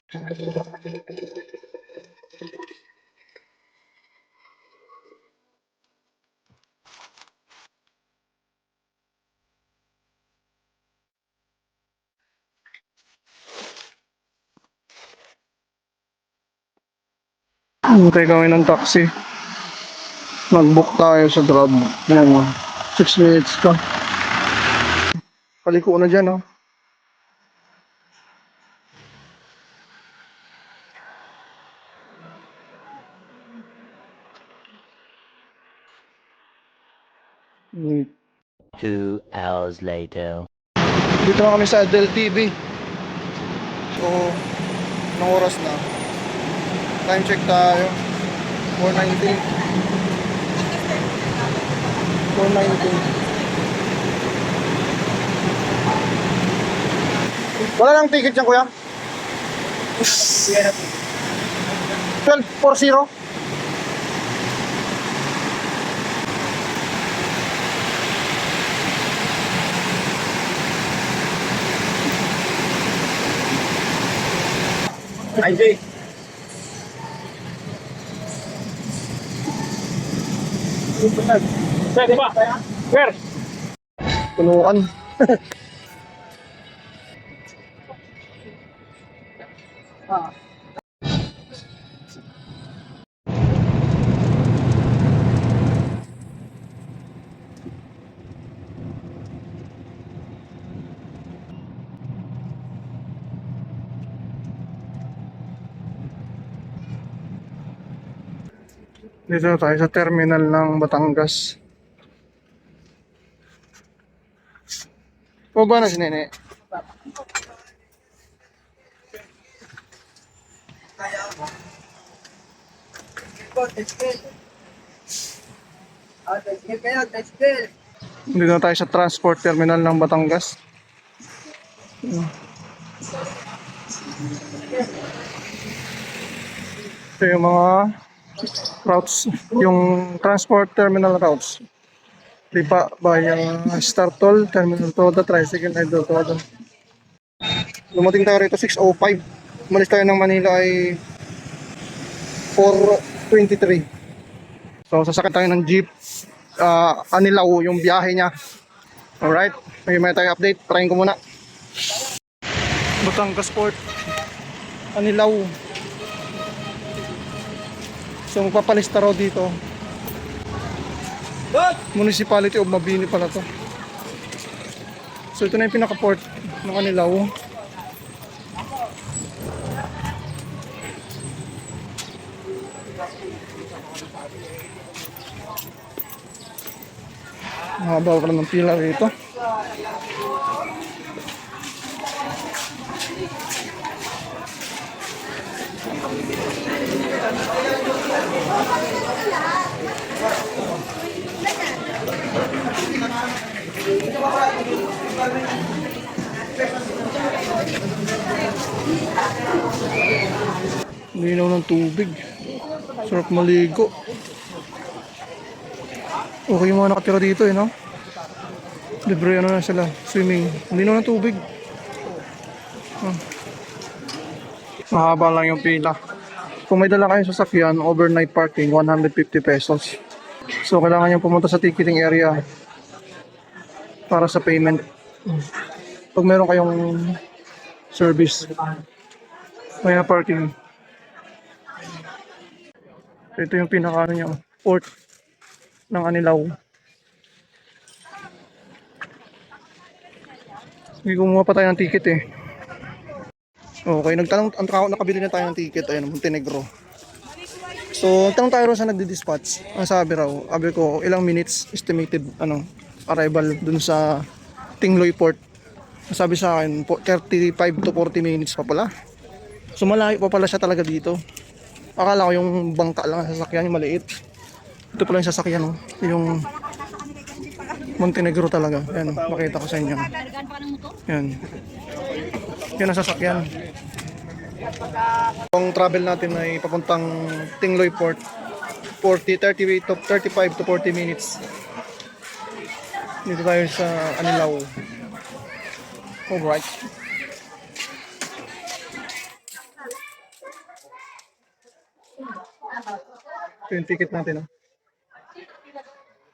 Hintay kami ng taxi. Nag-book tayo sa Grab. Yan, 6 minutes ka. Paliko na dyan, oh. Hmm. 2 hours later. Dito na kami sa Del TV. So, anong oras na? Time check tayo. 4:19. 4:19. Wala lang ticket dyan, kuya? 12:40. IJ. Pwede ba? Where? Punuan. Dito na tayo sa terminal ng Batangas. O ba na si Nene? Dito na tayo sa transport terminal ng Batangas. Ito yung mga routes, yung transport terminal routes. Lipa by Star Toll, Terminal Toda, Tricycle, Idol Toda. Dumating tayo rito 6:05. Umalis tayo ng Manila ay 4:23. So sasakit tayo ng jeep. Anilaw yung biyahe niya. Alright, may tayo update. Trying ko muna. Batangas Port, Anilaw. So magpapalista raw dito. Municipality of Mabini pala to. So ito na yung pinaka-port ng Anilaw. Mahaba pala ng pila rito. Linaw ng tubig. Sarap maligo. Okay yung mga nakatira dito eh, no? Libre ano na sila, swimming. Linaw ng tubig. Mahaba lang yung pila. Kung may dala kayong sasakyan, overnight parking, 150 pesos. So kailangan nyo pumunta sa ticketing area para sa payment. Pag meron kayong service, kaya parking. Ito yung pinaka niya, port ng Anilaw. Hindi kumuha pa tayo ng ticket eh. Okay, nakabili na tayo ng ticket, ayun, Montenegro. So, tanong tayo sa nagdi-dispatch. Ang sabi ko, ilang minutes estimated arrival dun sa Tingloy Port. Sabi sa akin, 35 to 40 minutes pa pala. So, malayo pa pala siya talaga dito. Akala ko yung bangka lang ang sasakyan, yung maliit. Ito pala yung sasakyan, no? Yung Montenegro talaga. Yan, makita ko sa inyo. Yan. Yan ang sasakyan. Ang travel natin ay papuntang Tingloy Port. 35 to 40 minutes. Dito tayo sa Anilaw. Alright. Ito yung ticket natin.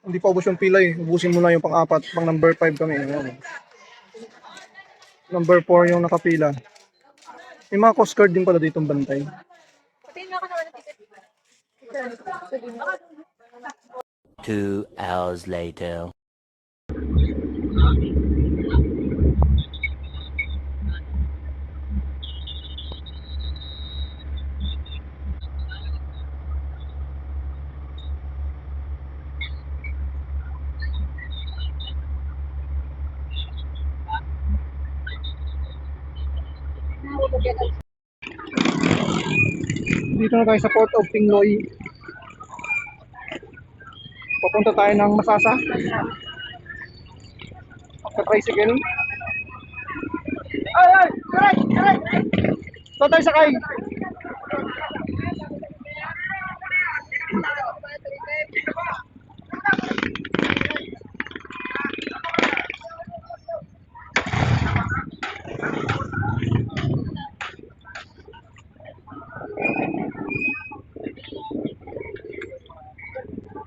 Hindi pa ubos yung pila eh. Ubusin mo na yung pang-apat. Pang number 5 kami. Ayan. Number 4 yung nakapila. May mga Coast Guard din pala ditong bantay. 2 hours later. Dito na tayo sa Port of Tingloy. Papunta tayo ng Masasa. Sa tricycle. Ay! Aray! Saan tayo sakay?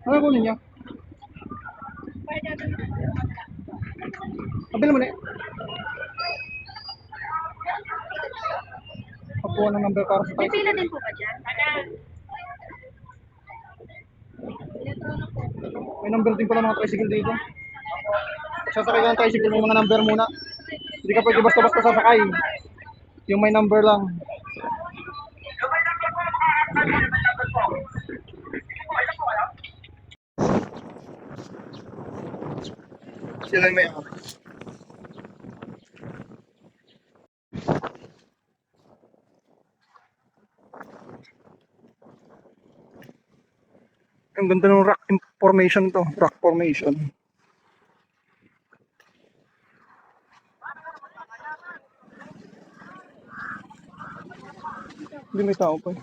Ano kunin niya? Kabila mo na eh. Papuha ng number para sa tayo. Pila din po ba dyan? May number din pala mga tricycle dito. Sasakay ka ng tricycle, may mga number muna. Hindi ka pwede basta-basta sasakay. Yung may number lang. Sila yung may ang ganda ng rock formation to. Rock formation. Hindi may tao pa eh.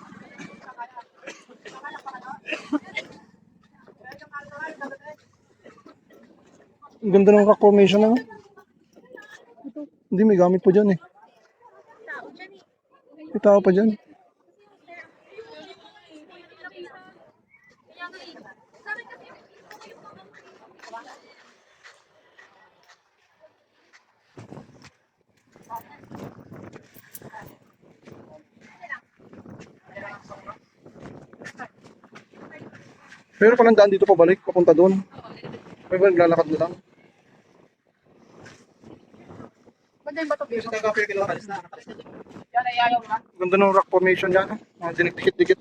Ang ganda ng rock formation na. Hindi may gamit pa dyan eh. May tao pa dyan. Pero palang daan dito pabalik, papunta doon. May ba naglalakad na lang? Ganda ng rock formation yan. Mga dinikdikit-dikit.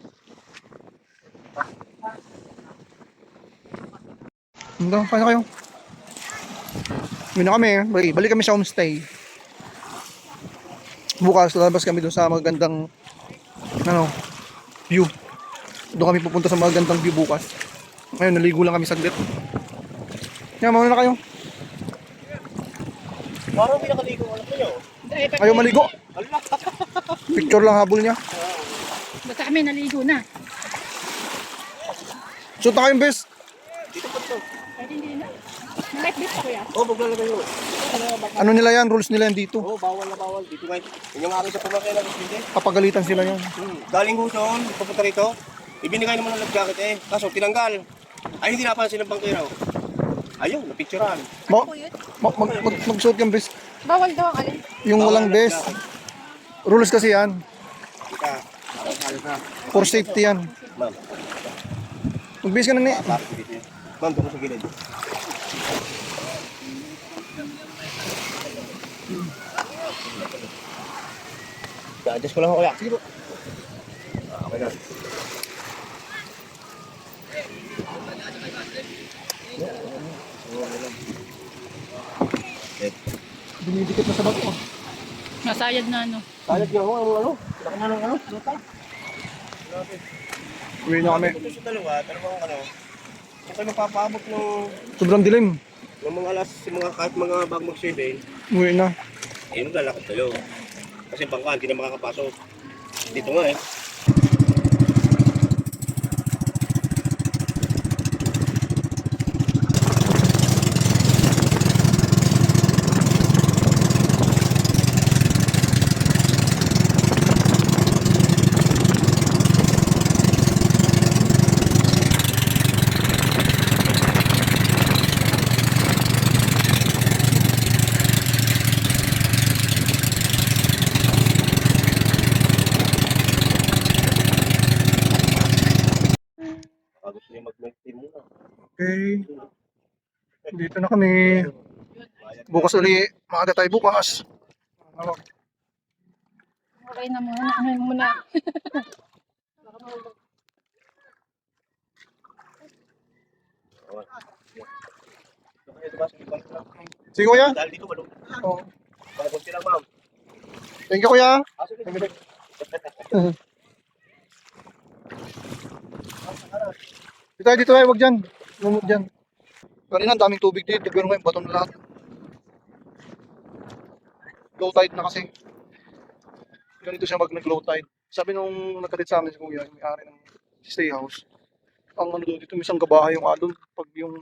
Ganda, paano kayo? Yun na kami, balik kami sa homestay. Bukas, lalabas kami doon sa magandang view. Doon kami pupunta sa magandang view bukas. Ngayon, naligo lang kami saglit. Yan, mauna na kayo. Parang may nakaligo. Alam ko yun. Ayaw maligo. Picture lang habol niya. Basta kami naligo na. Suot na kayong best. Pwede hindi na. Nalight bit pa kuya. Oo, maglalagay yun. Ano nila yan? Rules nila yan dito. Oo, bawal na bawal. Dito nga. Yun yung aking sa pumakay lang. Hindi. Kapagalitan sila yan. Galing Huson, papunta rito. Ibinigay naman ng life jacket eh. Kaso tinanggal. Ay, hindi napansin ng bangkero. Ayun, napicturean. Magsuot yung best. Bawal daw ang alin. Yung walang best. Rules kasi yan. Ika, alas na. For safety yan. Ma'am, Mag-base ka na ni. para sa gilid. Ma'am, doon ko sa gilid. I-adjust ko lang ako kuya. Sige po. Okay na. Dinidikit na sa bato. Nasayad na ano. Sayad niyo ako, ano? Laki na ng ano? Lupa? Uwi na kami. Ito sa dalawang ano? Kung kayo magpapaabot ng Sobrang dilim. mga alas, kahit mga bag mag-7, Uwi na. eh maglalakad kayo. Kasi bangka, hindi na makakapasok. Dito nga eh. Okay. Dito na kami. Bukas uli. Maaga tayo bukas. Okay na muna. Ano muna. Sige kuya. Dahil dito, walo. Oh. Pagpunti lang, ma'am. Thank you kuya. Dito tayo, wag dyan. Lumot dyan. Kanina ang daming tubig dito, pero ngayon bato na lahat. Low tide na kasi. Ganito siya mag nag-low tide. Sabi nung nagkalit sa amin si kuya, yung may-ari ng stay house, ang ano doon dito, isang kabahay yung alon pag yung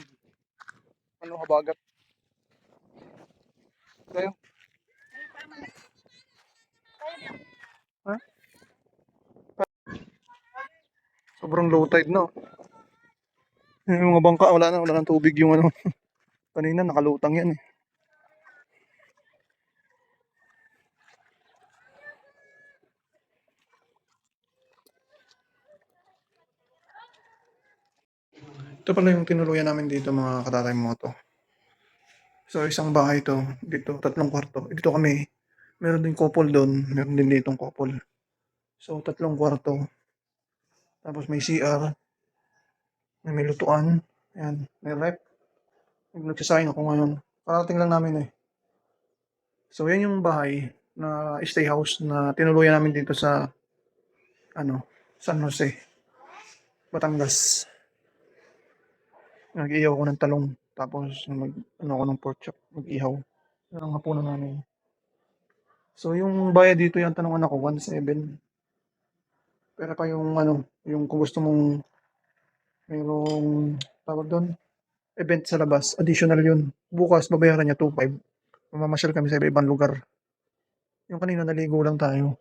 ano habagat. Kayo? Ha? Sobrang low tide no. Yung mga bangka, wala nang tubig yung ano. Kanina nakalutang yan eh. Ito pala yung tinuluyan namin dito mga katatay mo to. So isang bahay to, dito 3 kwarto. Dito kami, meron din couple doon, meron din ditong couple. So 3 kwarto. Tapos may CR, may lutuan, ayan, may rep. Nagsasayang ako ngayon. Parating lang namin eh. So yan yung bahay na stay house na tinuluyan namin dito sa ano, San Jose, Batangas. Nag-ihaw ako ng talong. Tapos ano ako ng pork chop, mag-ihaw. Yan ang hapunan namin. So yung bayad dito yung tanong anak ko, 1.7. Pero pa yung ano, yung kung gusto mong mayroong tawag doon, event sa labas, additional yun. Bukas babayaran niya 2.5. Mamamasyal kami sa iba-ibang lugar. Yung kanina naligo lang tayo.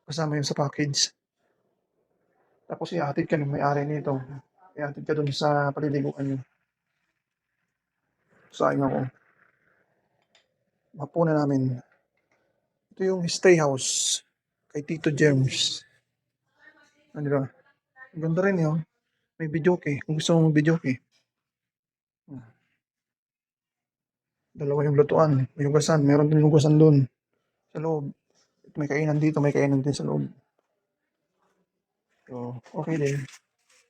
Kasama yun sa package. Tapos ihatid ka ng may-ari nito. Ihatid ka doon sa paliliguan niyo. Sayang ako. Hapunan namin. Ito yung stay house kay Tito James. Ano ba? Ang ganda rin yun. May videoke. Kung gusto mo mag-videoke. Dalawa yung lutuan. May hugasan. Meron din hugasan doon. Sa loob. May kainan dito. May kainan din sa loob. So, okay din.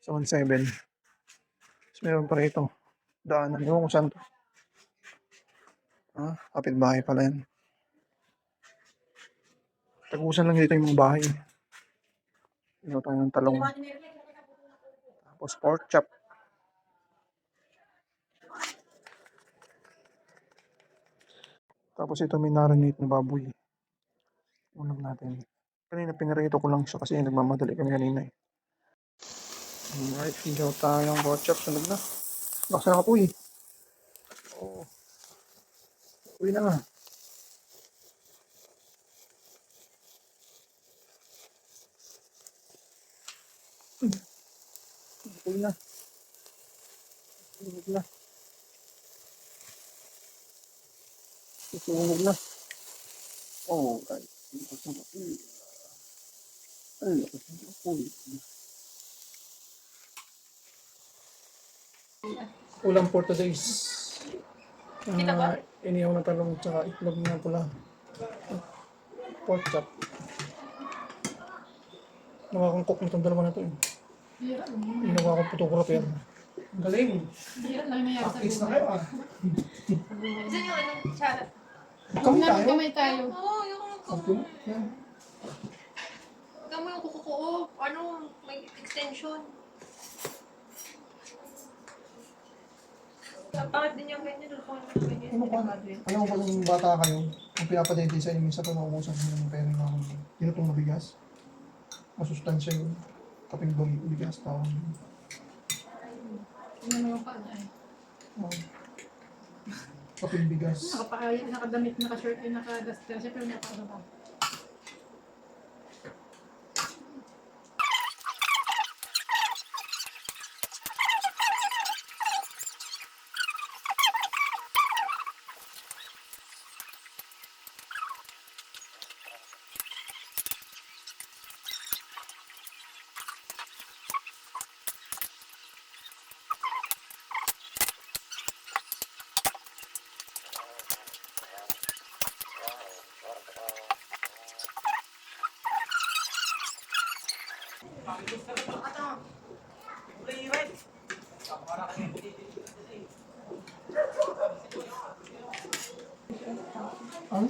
Sa 1.7. Tapos meron pa rito. Daanan. Ewan ko saan to. Kapitbahay pala yan. Tagusan lang dito yung mga bahay. Ito tayo ng talong. Tapos pork chop. Tapos ito may narinate na baboy. Ulam natin. Kanina pinarito ko lang siya kasi nagmamadali kami kanina eh. Alright, higaw tayo ng pork chop. Sunod na. Baka na kapoy. Oo. Uwi na nga. Uwi na. Sunog na. Sunog na. Oh, guys. Lakas na kapoy. Ay, lakas na kapoy. Ulam for today's. Inihaw na talong tsaka itlog na pula. Pork chop. Nakakangkok na itong dalawa na ito eh. Ginawa ko photographer. Ang galing. Practice na kayo ah. Saan yung anong tsara? Kami tayo. Kamay tayo. Oo, yung Okay. Yan. gamo yung kuko ko. Ano, may extension. Bakit din yung ganyan? Ano ba? Alam mo ba nung bata kayo, kung pinapadente sa inyo, minsan pa nauusan nyo ng pera na tinutong na bigas? Masustansya yun. Kaping bigas, tawag yun. Ano yung paan ay? Kaping bigas. Nakadamit, naka-shirt, naka-duster siya, pero nakakasaba. Huh?